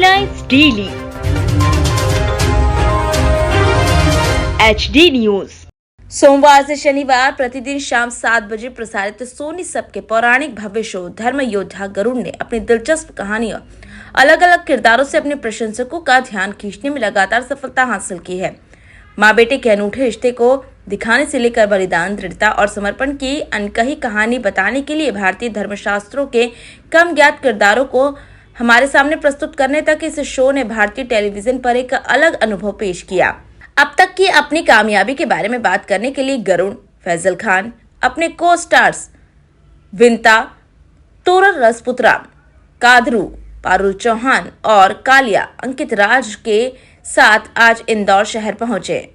Headlines daily HD news. सोमवार से शनिवार प्रतिदिन शाम 7 बजे प्रसारित सोनी सब के पौराणिक भव्य शो धर्म योद्धा गरुड़ ने अपनी दिलचस्प कहानियों अलग अलग किरदारों से अपने प्रशंसकों का ध्यान खींचने में लगातार सफलता हासिल की है। माँ बेटे के अनूठे रिश्ते को दिखाने से लेकर बलिदान, दृढ़ता और समर्पण की अनकही कहानी बताने के लिए भारतीय धर्मशास्त्रों के कम ज्ञात किरदारों को हमारे सामने प्रस्तुत करने तक इस शो ने भारतीय टेलीविजन पर एक अलग अनुभव पेश किया। अब तक की अपनी कामयाबी के बारे में बात करने के लिए गरुड़, फैजल खान अपने को स्टार्स विंता, तोरर रसपुतरा, कादरू, पारुल चौहान और कालिया अंकित राज के साथ आज इंदौर शहर पहुंचे।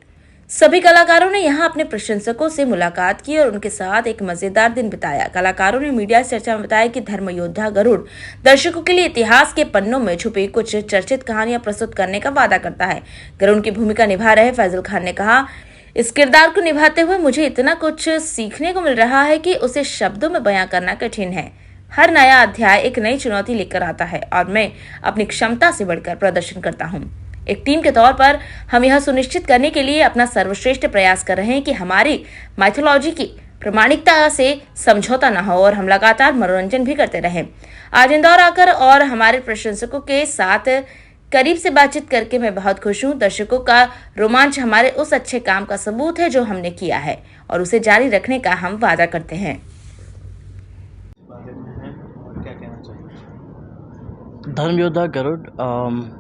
सभी कलाकारों ने यहां अपने प्रशंसकों से मुलाकात की और उनके साथ एक मजेदार दिन बिताया। कलाकारों ने मीडिया से चर्चा में बताया कि धर्म योद्धा गरुड़ दर्शकों के लिए इतिहास के पन्नों में छुपी कुछ चर्चित कहानियां प्रस्तुत करने का वादा करता है। गरुड़ की भूमिका निभा रहे फैजल खान ने कहा, इस किरदार को निभाते हुए मुझे इतना कुछ सीखने को मिल रहा है कि उसे शब्दों में बयां करना कठिन है। हर नया अध्याय एक नई चुनौती लेकर आता है और मैं अपनी क्षमता से बढ़कर प्रदर्शन करता हूं। एक टीम के तौर पर हम यह सुनिश्चित करने के लिए अपना सर्वश्रेष्ठ प्रयास कर रहे हैं कि हमारी माइथोलॉजी की प्रामाणिकता से समझौता न हो और हम लगातार मनोरंजन भी करते रहें। आज इंदौर आकर और हमारे प्रशंसकों के साथ करीब से बातचीत करके मैं बहुत खुश हूं। दर्शकों का रोमांच हमारे उस अच्छे काम का सबूत है जो हमने किया है और उसे जारी रखने का हम वादा करते हैं। धर्म योद्धा गरुड़,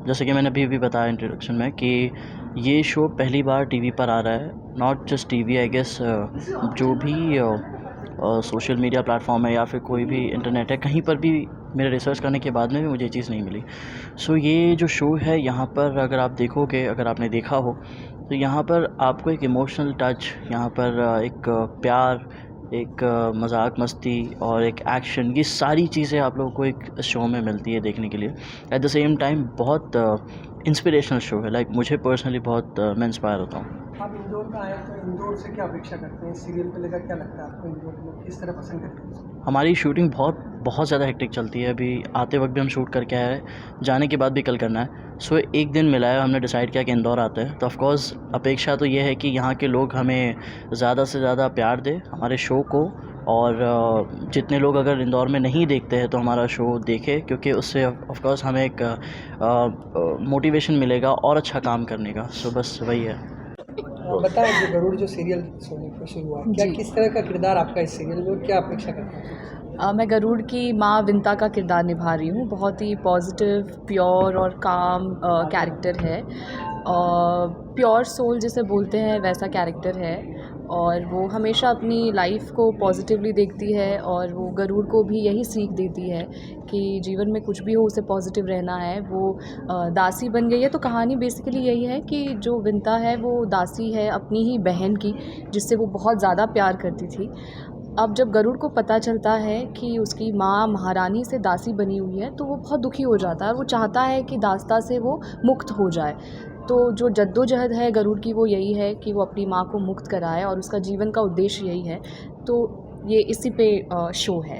जैसे कि मैंने अभी बताया इंट्रोडक्शन में कि ये शो पहली बार टीवी पर आ रहा है। Not just TV, I guess जो भी सोशल मीडिया प्लेटफॉर्म है या फिर कोई भी इंटरनेट है, कहीं पर भी मेरे रिसर्च करने के बाद में भी मुझे ये चीज़ नहीं मिली। सो ये जो शो है, यहाँ पर अगर आप देखोगे, अगर आपने देखा हो तो यहाँ पर आपको एक इमोशनल टच, यहाँ पर एक प्यार, एक मजाक मस्ती और एक एक्शन, ये सारी चीज़ें आप लोगों को एक शो में मिलती है देखने के लिए। एट द सेम टाइम बहुत इंस्पिरेशनल शो है। लाइक मुझे पर्सनली बहुत मैं इंस्पायर होता हूँ। आप इंदौर का आए तो इंदौर से क्या अपेक्षा करते हैं? सीरियल को लेकर क्या लगता है आपको? इंदौर में किस तरह पसंद करते हैं? हमारी शूटिंग बहुत ज़्यादा हेक्टिक चलती है। अभी आते वक्त भी हम शूट करके आए हैं, जाने के बाद भी कल करना है। सो एक दिन मिला है, हमने डिसाइड किया कि इंदौर आते हैं। तो ऑफकोर्स अपेक्षा तो ये है कि यहाँ के लोग हमें ज़्यादा से ज़्यादा प्यार दें हमारे शो को, और जितने लोग अगर इंदौर में नहीं देखते हैं तो हमारा शो देखें, क्योंकि उससे ऑफकोर्स हमें एक मोटिवेशन मिलेगा और अच्छा काम करने का। सो बस वही है। बताएं, जो गरुड़ जो सीरियल सोनी पर शुरू हुआ, क्या किस तरह का किरदार आपका इस सीरियल में, क्या अपेक्षा करते हैं? मैं गरुड़ की माँ विंता का किरदार निभा रही हूँ। बहुत ही पॉजिटिव, प्योर और काम कैरेक्टर है। प्योर सोल जिसे बोलते हैं वैसा कैरेक्टर है, और वो हमेशा अपनी लाइफ को पॉजिटिवली देखती है और वो गरुड़ को भी यही सीख देती है कि जीवन में कुछ भी हो उसे पॉजिटिव रहना है। वो दासी बन गई है। तो कहानी बेसिकली यही है कि जो विंता है वो दासी है अपनी ही बहन की, जिससे वो बहुत ज़्यादा प्यार करती थी। अब जब गरुड़ को पता चलता है कि उसकी माँ महारानी से दासी बनी हुई है तो वो बहुत दुखी हो जाता है। वो चाहता है कि दासता से वो मुक्त हो जाए। तो जो जद्दोजहद है गरुड़ की वो यही है कि वो अपनी माँ को मुक्त कराए, और उसका जीवन का उद्देश्य यही है। तो ये इसी पे शो है।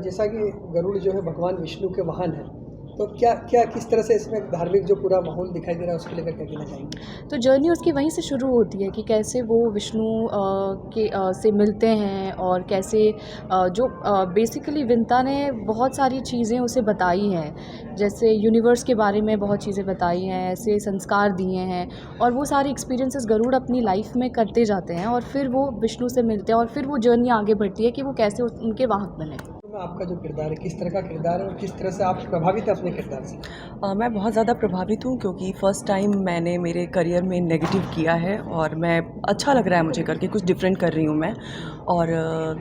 जैसा कि गरुड़ जो है भगवान विष्णु के वाहन है, तो क्या क्या किस तरह से इसमें धार्मिक जो पूरा माहौल दिखाई दे रहा है उसके लेकर क्या कहना चाहेंगे? तो जर्नी उसकी वहीं से शुरू होती है कि कैसे वो विष्णु से मिलते हैं, और कैसे जो बेसिकली विंता ने बहुत सारी चीज़ें उसे बताई हैं, जैसे यूनिवर्स के बारे में बहुत चीज़ें बताई हैं, ऐसे संस्कार दिए हैं, और वो सारी एक्सपीरियंसेस गरुड़ अपनी लाइफ में करते जाते हैं और फिर वो विष्णु से मिलते हैं, और फिर वो जर्नी आगे बढ़ती है कि वो कैसे उनके वाहक बने। आपका जो किरदार है, किस तरह का किरदार है और किस तरह से आप प्रभावित हैं अपने किरदार से? मैं बहुत ज़्यादा प्रभावित हूँ, क्योंकि फ़र्स्ट टाइम मैंने मेरे करियर में नेगेटिव किया है, और मैं अच्छा लग रहा है मुझे करके, कुछ डिफरेंट कर रही हूँ मैं। और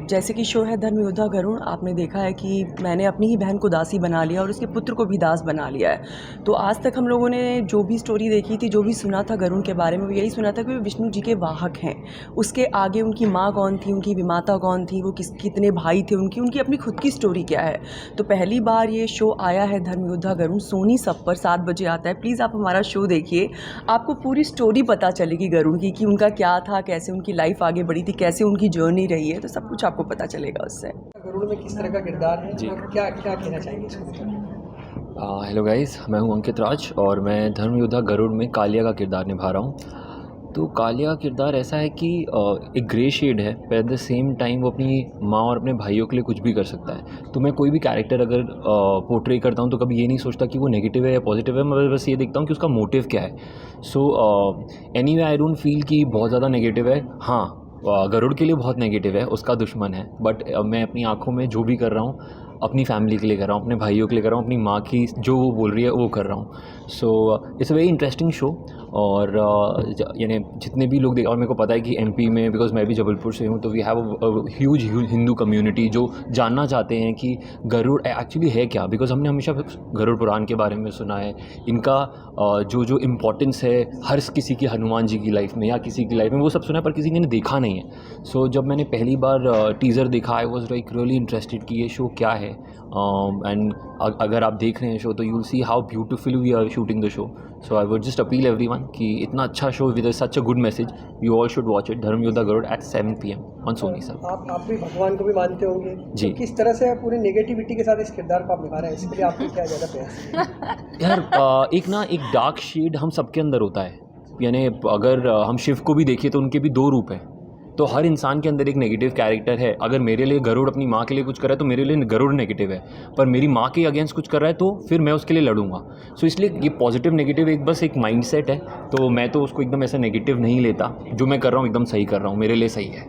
जैसे कि शो है धर्म योद्धा गरुड़, आपने देखा है कि मैंने अपनी ही बहन को दासी बना लिया और उसके पुत्र को भी दास बना लिया है। तो आज तक हम लोगों ने जो भी स्टोरी देखी थी, जो भी सुना था गरुड़ के बारे में, वो यही सुना था कि वे विष्णु जी के वाहक हैं। उसके आगे उनकी माँ कौन थी, उनकी विमाता कौन थी, वो कितने भाई थे उनकी अपनी खुद की स्टोरी क्या है। तो पहली बार ये शो आया है धर्म योद्धा गरुड़, सोनी सब पर 7 बजे आता है। प्लीज़ आप हमारा शो देखिए, आपको पूरी स्टोरी पता चलेगी गरुड़ की, कि उनका क्या था, कैसे उनकी लाइफ आगे बढ़ी थी, कैसे उनकी जर्नी रही है, तो सब कुछ आपको पता चलेगा उससे। गरुड़ में किस तरह का किरदार है और क्या क्या कहना चाहिए इसको? हेलो गाइस, मैं हूं अंकित राज और मैं धर्मयोद्धा गरुड़ में कालिया का किरदार निभा रहा हूं। तो कालिया का किरदार ऐसा है कि एक ग्रे शेड है, पर एट द सेम टाइम वो अपनी माँ और अपने भाइयों के लिए कुछ भी कर सकता है। तो मैं कोई भी कैरेक्टर अगर पोर्ट्रे करता हूं तो कभी ये नहीं सोचता कि वो नेगेटिव है या पॉजिटिव है, मैं बस ये देखता हूं कि उसका मोटिव क्या है। So anyway I don't feel कि बहुत ज़्यादा नेगेटिव है। हाँ, गरुड़ के लिए बहुत नेगेटिव है, उसका दुश्मन है, बट मैं अपनी आँखों में जो भी कर रहा हूँ अपनी फैमिली के लिए कर रहा हूँ, अपने भाइयों के लिए कर रहा हूँ, अपनी माँ की जो वो बोल रही है वो कर रहा हूँ। So it's a very interesting show. और यानी जितने भी लोग देख, और मेरे को पता है कि एमपी में, बिकॉज मैं भी जबलपुर से हूँ, तो we have a huge Hindu community जो जानना चाहते हैं कि गरुड़ एक्चुअली है क्या। बिकॉज हमने हमेशा गरुड़ पुराण के बारे में सुना है, इनका जो इम्पोर्टेंस है हर किसी की, हनुमान जी की लाइफ में या किसी की लाइफ में, वो सब सुना है, पर किसी ने देखा नहीं है। सो जब मैंने पहली बार टीज़र देखा, I was like really interested कि ये शो क्या है। एंड अगर आप देख रहे हैं शो तो you will see how beautiful we are shooting the show. So I would just appeal everyone कि इतना अच्छा show with such a good message, you all should watch it. Dharmayoddha Garud at 7 PM on Sony sir. आप भी भगवान को भी मानते होंगे जी। तो किस तरह से पूरी नेगेटिविटी के साथ इस किरदार को आप निभा रहे हैं, इसके लिए आपको क्या ज़्यादा प्रयास है? यार एक डार्क शेड हम सबके अंदर होता है। यानी अगर हम शिव को भी देखें तो उनके भी 2 रूप हैं। तो हर इंसान के अंदर एक नेगेटिव कैरेक्टर है। अगर मेरे लिए गरुड़ अपनी माँ के लिए कुछ कर रहा है तो मेरे लिए गरुड़ नेगेटिव है, पर मेरी माँ के अगेंस्ट कुछ कर रहा है तो फिर मैं उसके लिए लड़ूंगा। सो इसलिए ये पॉजिटिव नेगेटिव बस एक माइंडसेट है। तो मैं तो उसको एकदम ऐसा नेगेटिव नहीं लेता, जो मैं कर रहा हूँ एकदम सही कर रहा हूँ, मेरे लिए सही है।